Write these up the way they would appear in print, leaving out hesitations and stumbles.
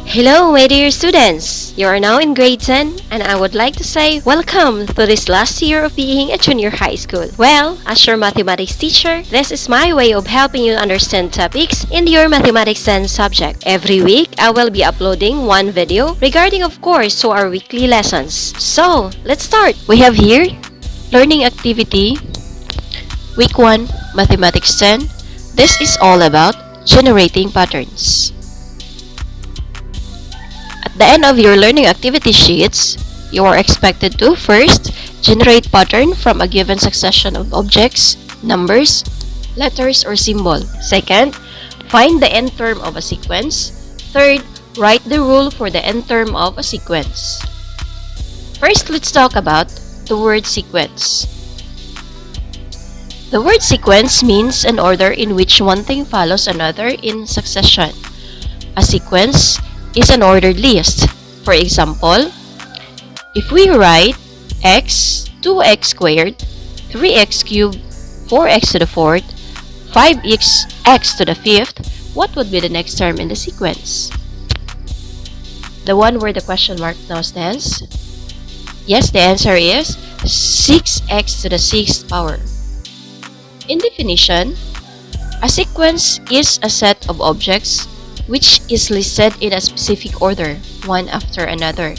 Hello, my dear students! You are now in grade 10, and I would like to say welcome to this last year of being a junior high school. Well, as your mathematics teacher, this is my way of helping you understand topics in your mathematics 10 subject. Every week, I will be uploading one video regarding, of course, to our weekly lessons. So, let's start! We have here, Learning Activity, Week 1, Mathematics 10. This is all about generating patterns. At the end of your learning activity sheets, you are expected to first, generate pattern from a given succession of objects, numbers, letters, or symbol. Second, find the end term of a sequence. Third, write the rule for the end term of a sequence. First, let's talk about the word sequence. The word sequence means an order in which one thing follows another in succession. A sequence is an ordered list. For example, if we write x, 2x squared, 3x cubed, 4x to the fourth, 5x to the fifth, what would be the next term in the sequence? The one where the question mark now stands? Yes, the answer is 6x to the sixth power. In definition, a sequence is a set of objects which is listed in a specific order, one after another.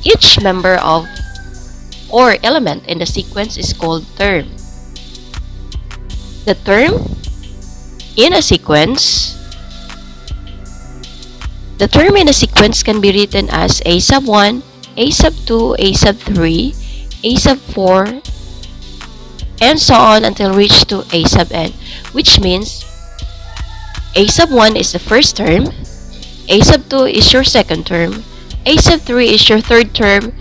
Each member of or element in the sequence is called term. The term in a sequence can be written as a sub 1, a sub 2, a sub 3, a sub 4, and so on until reach to a sub n, which means a sub 1 is the first term, a sub 2 is your second term, a sub 3 is your third term,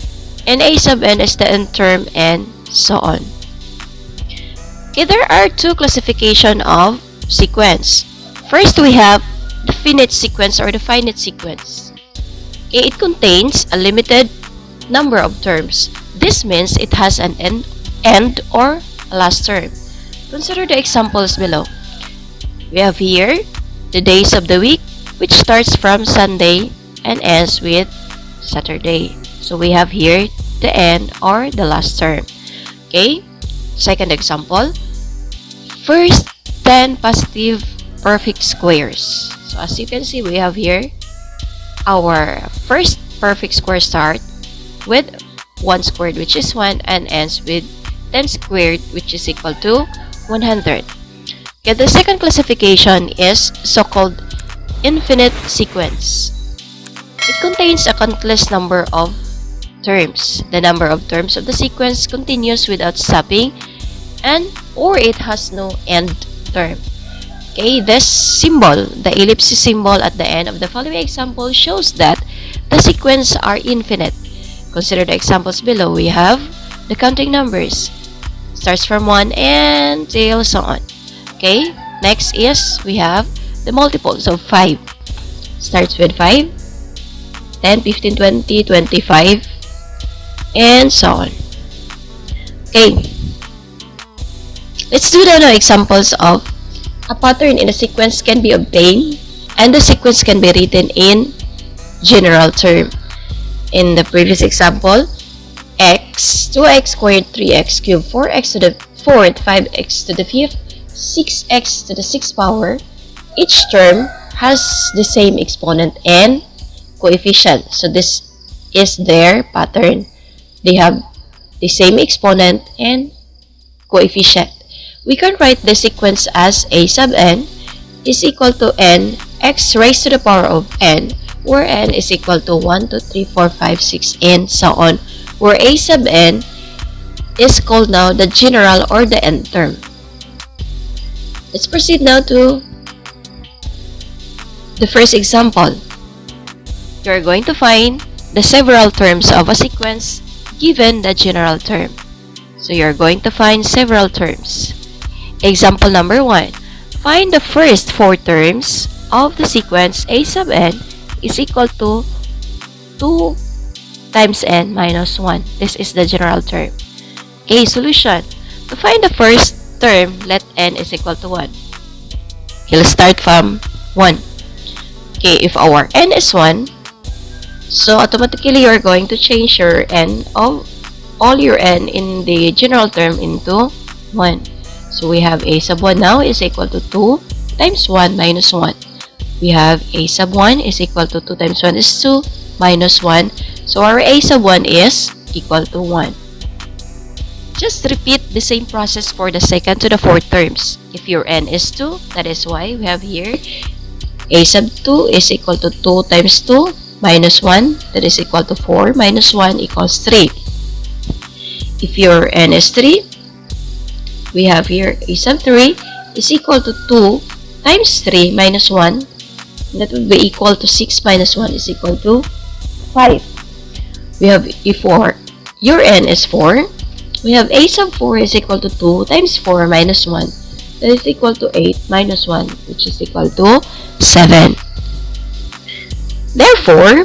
and a sub n is the nth term, and so on. Okay, there are two classifications of sequence. First, we have the finite sequence or the finite sequence. Okay, it contains a limited number of terms. This means it has an end or a last term. Consider the examples below. We have here the days of the week, which starts from Sunday and ends with Saturday. So we have here the end or the last term. Okay, second example. First 10 positive perfect squares. So as you can see, we have here our first perfect square start with 1 squared, which is 1, and ends with 10 squared, which is equal to 100. Okay, the second classification is so-called infinite sequence. It contains a countless number of terms. The number of terms of the sequence continues without stopping or it has no end term. Okay, this symbol, the ellipsis symbol at the end of the following example, shows that the sequence are infinite. Consider the examples below. We have the counting numbers. Starts from 1 and till so on. Okay, next is we have the multiples of 5. Starts with 5, 10, 15, 20, 25, and so on. Okay, let's do now examples of a pattern in a sequence can be obtained, and the sequence can be written in general term. In the previous example, x, 2x squared, 3x cubed, 4x to the fourth, 5x to the fifth, 6x to the sixth power. Each term has the same exponent and coefficient. So this is their pattern. They have the same exponent and coefficient. We can write the sequence as a sub n is equal to n x raised to the power of n, where n is equal to 1, 2, 3, 4, 5, 6, and so on, where a sub n is called now the general or the end term. Let's proceed now to the first example. You are going to find the several terms of a sequence given the general term. So you are going to find several terms. Example number 1. Find the first 4 terms of the sequence a sub n is equal to 2 times n minus 1. This is the general term. Okay, solution. To find the first term, let n is equal to 1. Okay, let's start from 1. Okay, if our n is 1, so automatically you're going to change your n of all your n in the general term into 1. So we have a sub 1 now is equal to 2 times 1 minus 1. We have a sub 1 is equal to 2 times 1 is 2 minus 1. So our a sub 1 is equal to 1. Just repeat the same process for the second to the fourth terms. If your n is 2, that is why we have here a sub 2 is equal to 2 times 2 minus 1, that is equal to 4 minus 1 equals 3. If your n is 3, we have here a sub 3 is equal to 2 times 3 minus 1, that would be equal to 6 minus 1 is equal to 5. We have if your n is 4, we have a sub 4 is equal to 2 times 4 minus 1, that is equal to 8 minus 1, which is equal to 7. Therefore,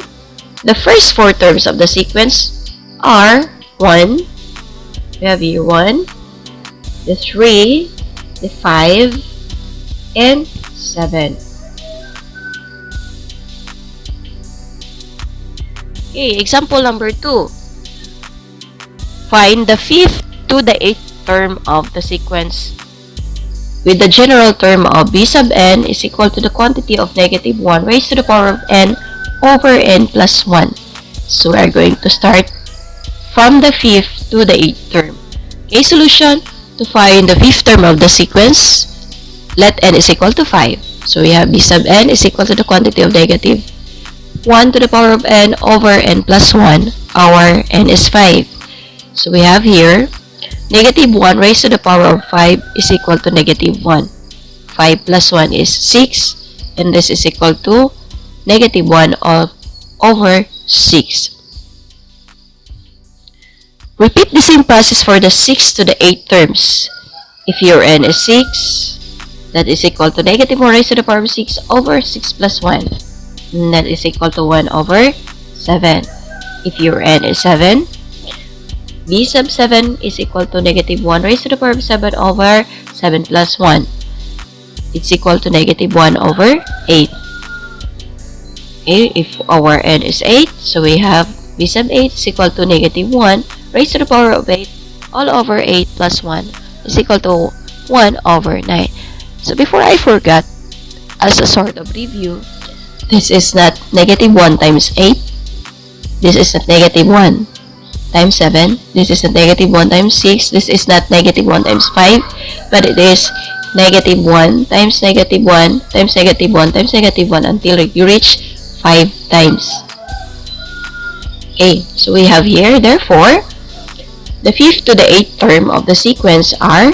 the first four terms of the sequence are 1, we have here 1, the 3, the 5, and 7. Okay, example number 2. Find the 5th to the 8th term of the sequence with the general term of b sub n is equal to the quantity of negative 1 raised to the power of n over n plus 1. So we are going to start from the 5th to the 8th term. Okay, solution. To find the 5th term of the sequence, let n is equal to 5. So we have b sub n is equal to the quantity of negative 1 to the power of n over n plus 1. Our n is 5. So we have here, negative 1 raised to the power of 5 is equal to negative 1. 5 plus 1 is 6, and this is equal to negative 1 over 6. Repeat the same process for the 6th to the 8th terms. If your n is 6, that is equal to negative 1 raised to the power of 6 over 6 plus 1. And that is equal to 1 over 7. If your n is 7, b sub 7 is equal to negative 1 raised to the power of 7 over 7 plus 1. It's equal to negative 1 over 8. Okay, if our n is 8, so we have b sub 8 is equal to negative 1 raised to the power of 8 all over 8 plus 1 is equal to 1 over 9. So before I forgot, as a sort of review, this is not negative 1 times 8. This is not negative 1 times 7. This is not negative 1 times 6. This is not negative 1 times 5. But it is negative 1 times negative 1 times negative 1 times negative 1 until you reach 5 times. Okay, so we have here, therefore, the 5th to the 8th term of the sequence are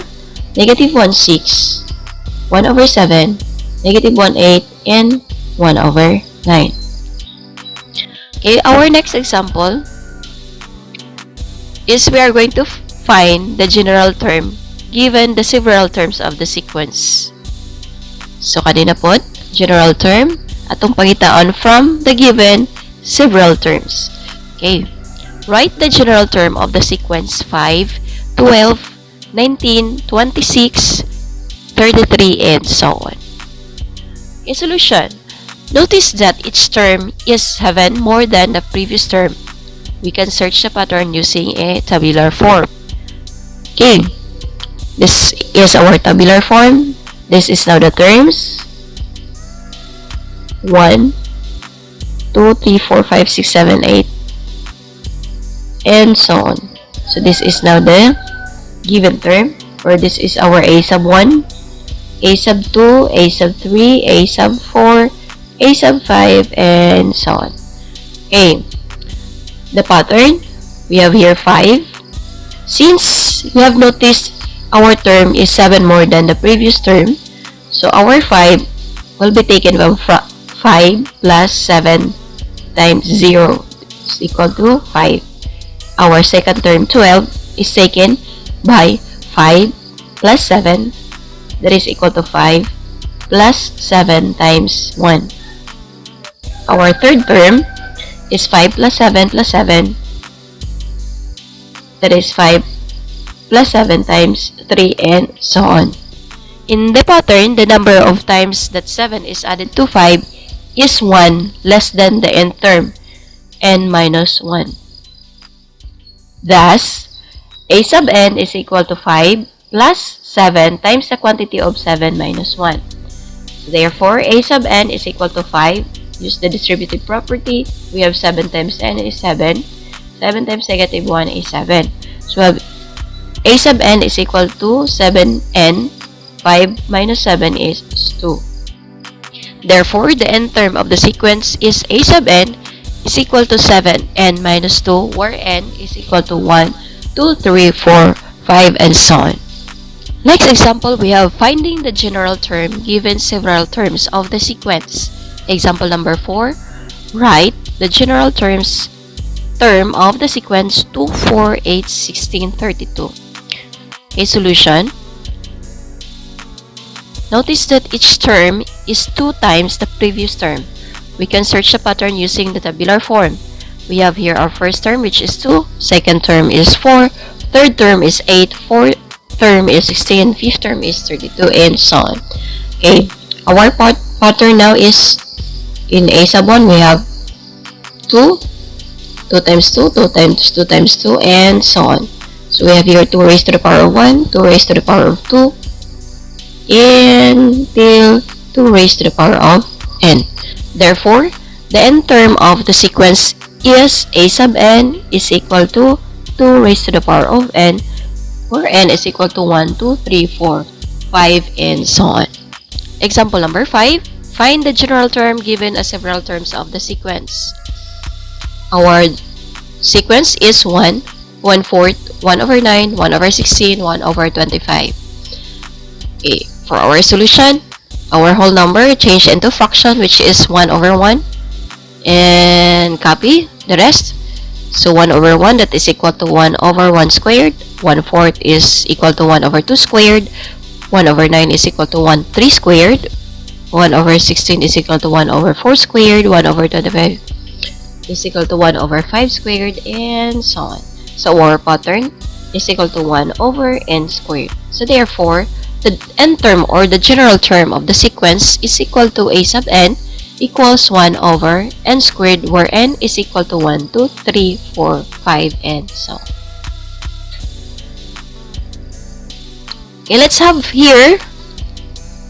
negative 1, 6, 1 over 7, negative 1, 8, and 1 over 9. Okay, our next example is we are going to find the general term given the several terms of the sequence. So, kanina po, general term, atong pangitaon from the given several terms. Okay, write the general term of the sequence 5, 12, 19, 26, 33, and so on. In solution, notice that each term is 7 more than the previous term. We can search the pattern using a tabular form. Okay, this is our tabular form. This is now the terms 1, 2, 3, 4, 5, 6, 7, 8, and so on. So this is now the given term, or this is our a sub 1, a sub 2, a sub 3, a sub 4, a sub 5, and so on. Okay, the pattern, we have here 5. Since you have noticed our term is 7 more than the previous term, so our 5 will be taken from 5 plus 7 times 0 is equal to 5. Our second term, 12, is taken by 5 plus 7, that is equal to 5 plus 7 times 1. Our third term is 5 plus 7 plus 7, That is 5 plus 7 times 3 and so on. In the pattern, the number of times that 7 is added to 5 is 1 less than the nth term, n minus 1. Thus, a sub n is equal to 5 plus 7 times the quantity of 7 minus 1. So therefore, a sub n is equal to 5. Use the distributive property. We have 7 times n is 7. 7 times negative 1 is 7. So we have a sub n is equal to 7n. 5 minus 7 is 2. Therefore, the nth term of the sequence is a sub n is equal to 7n minus 2, where n is equal to 1, 2, 3, 4, 5, and so on. Next example, we have finding the general term given several terms of the sequence. Example number 4, write the general term of the sequence 2, 4, 8, 16, 32. A solution. Notice that each term is 2 times the previous term. We can search the pattern using the tabular form. We have here our first term, which is 2, second term is 4, third term is 8, fourth term is 16, fifth term is 32, and so on. Okay, our pattern now is in a sub 1, we have 2, 2 times 2, 2 times 2 times 2, and so on. So we have here 2 raised to the power of 1, 2 raised to the power of 2, until 2 raised to the power of n. Therefore, the nth term of the sequence is a sub n is equal to 2 raised to the power of n, where n is equal to 1, 2, 3, 4, 5, and so on. Example number 5. Find the general term given as several terms of the sequence. Our sequence is 1, 1/4, 1 over 9, 1 over 16, 1 over 25. Okay, for our solution, our whole number changed into fraction, which is 1 over 1, and copy the rest. So 1 over 1, that is equal to 1 over 1 squared, 1/4 is equal to 1 over 2 squared, 1 over 9 is equal to 1 3 squared, 1 over 16 is equal to 1 over 4 squared, 1 over 25 is equal to 1 over 5 squared, and so on. So our pattern is equal to 1 over n squared. So therefore, the nth term or the general term of the sequence is equal to a sub n equals 1 over n squared, where n is equal to 1, 2, 3, 4, 5, and so on. Okay, let's have here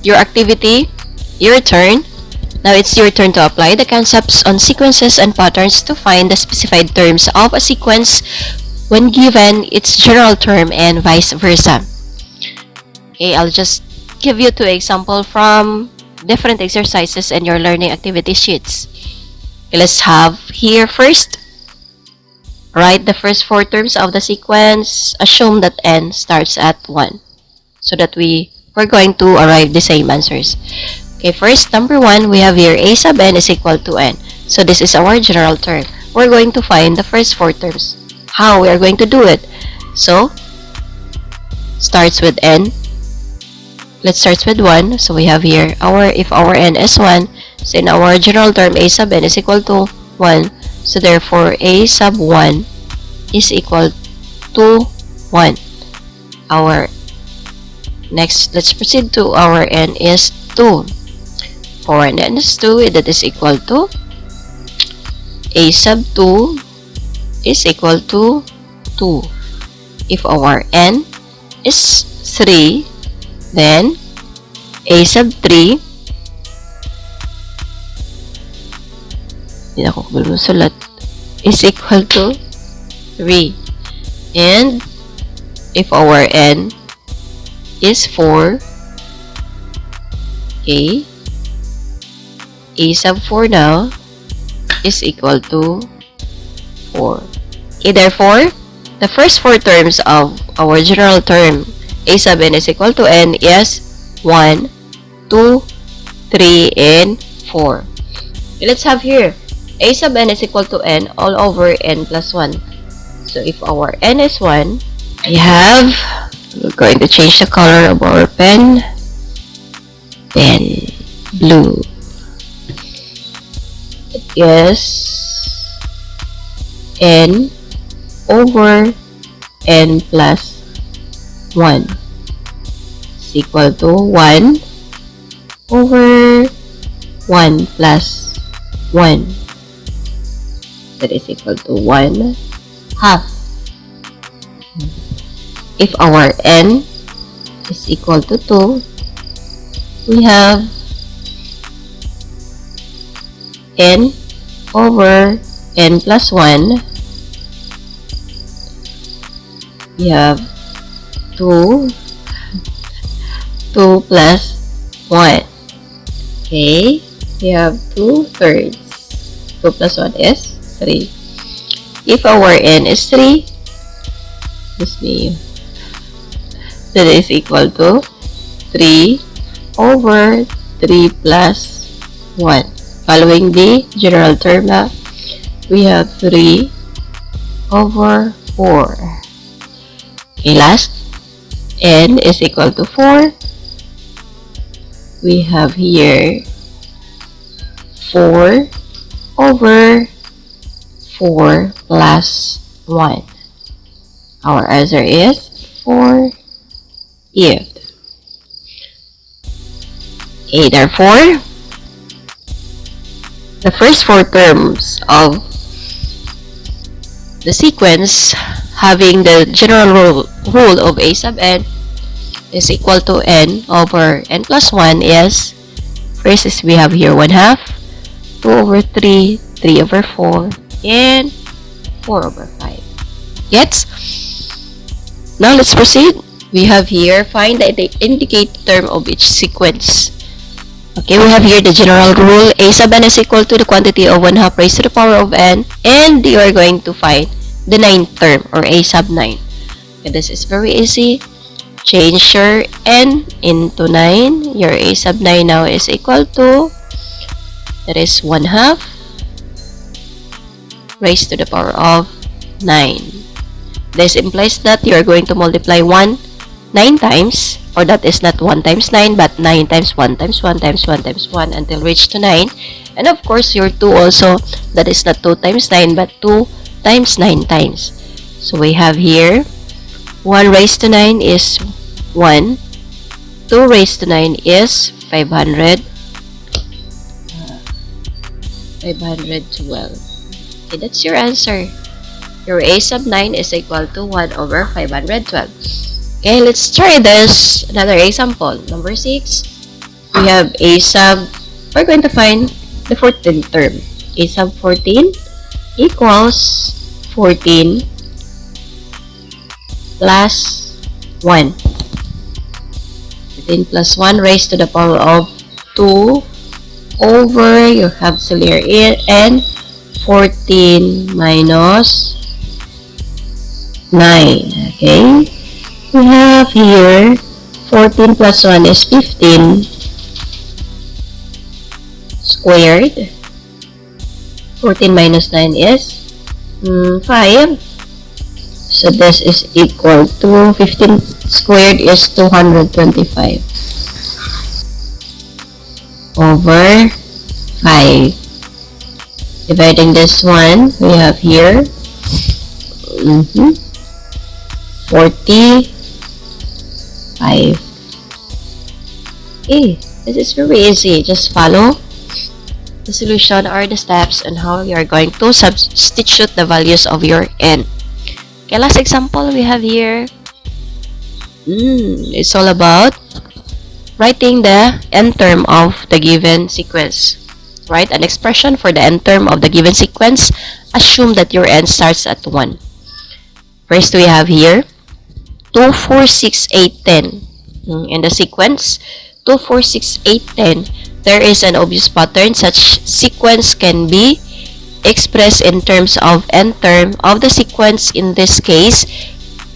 your activity, your turn. Now it's your turn to apply the concepts on sequences and patterns to find the specified terms of a sequence when given its general term and vice versa. Okay, I'll just give you 2 examples from different exercises in your learning activity sheets. Okay, let's have here first. Write the first 4 terms of the sequence. Assume that n starts at 1 so that we're going to arrive the same answers. Okay, first, number 1, we have here a sub n is equal to n. So this is our general term. We're going to find the first 4 terms. How we are going to do it? So, starts with n. Let's start with 1. So we have here if our n is 1, so in our general term a sub n is equal to 1. So therefore a sub 1 is equal to 1. Our next, let's proceed to our n is 2. For n is 2, that is equal to a sub 2 is equal to 2. If our n is 3, then a sub 3 is equal to 3. And if our n is 4, okay, a sub 4 now is equal to 4. Okay, therefore, the first 4 terms of our general term a sub n is equal to n is 1, 2, 3, and 4. Okay, let's have here a sub n is equal to n all over n plus 1. So if our n is 1, we're going to change the color of our pen blue. It is n over n plus 1 is equal to 1 over 1 plus 1. That is equal to 1 half. If our n is equal to 2, we have n over n plus 1. We have 2 plus 1. Okay, we have 2/3. 2 plus 1 is 3. If our n is 3, that is equal to 3 over 3 plus 1. Following the general term, we have 3 over 4. Okay, last, n is equal to 4. We have here 4 over 4 plus 1. Our answer is 4 if. Okay, therefore, the first 4 terms of the sequence having the general rule of a sub n is equal to n over n plus 1 is, first is we have here 1 half, 2 over 3, 3 over 4, and 4 over 5. Gets? Now let's proceed. We have here, find the indicate term of each sequence. Okay, we have here the general rule, a sub n is equal to the quantity of 1 half raised to the power of n, and you are going to find the 9th term, or a sub 9. Okay, this is very easy. Change your n into 9. Your a sub 9 now is equal to, that is 1 half raised to the power of 9. This implies that you are going to multiply 1 9 times, or that is not 1 times 9, but 9 times 1 times 1 times 1 times 1 until reach to 9. And of course, your 2 also, that is not 2 times 9, but 2 times 9 times. So we have here, 1 raised to 9 is 1, 2 raised to 9 is 512. Okay, that's your answer. Your a sub 9 is equal to 1 over 512. Okay, let's try this. Another example. Number 6. We have a sub, we're going to find the 14th term. A sub 14 equals 14 plus 1. 14 plus 1 raised to the power of 2 over, you have auxiliary n, 14 minus 9. Okay, we have here 14 plus 1 is 15 squared. 14 minus 9 is 5. So this is equal to 15 squared is 225 over 5. Dividing this one, we have here 45. Okay, this is very easy. Just follow the solution or the steps on how you are going to substitute the values of your n. Okay, last example we have here. It's all about writing the n term of the given sequence. Write an expression for the n term of the given sequence. Assume that your n starts at 1. First, we have here 2, 4, 6, 8, 10. In the sequence 2, 4, 6, 8, 10, there is an obvious pattern. Such sequence can be expressed in terms of n term of the sequence. In this case,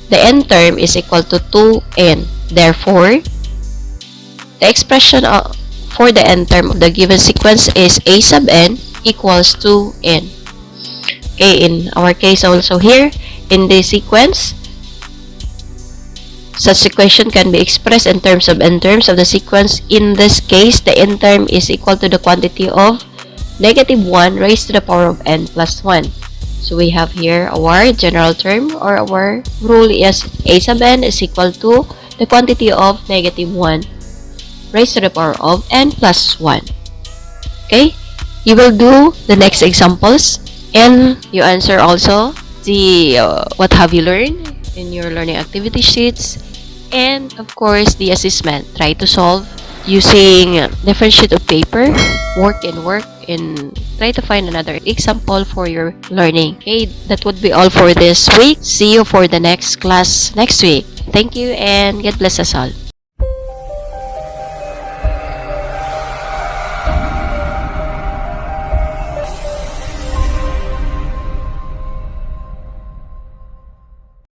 the n term is equal to 2n. Therefore, the expression for the n term of the given sequence is a sub n equals 2n. Okay, in our case also here, in the sequence, such equation can be expressed in terms of n terms of the sequence. In this case, the n term is equal to the quantity of -1 raised to the power of n plus 1. So we have here our general term, or our rule is a sub n is equal to the quantity of -1 raised to the power of n plus 1. Okay? You will do the next examples and you answer also the what have you learned in your learning activity sheets, and of course the assessment. Try to solve using different sheet of paper, work and try to find another example for your learning. Okay, that would be all for this week. See you for the next class next week. Thank you and God bless us all.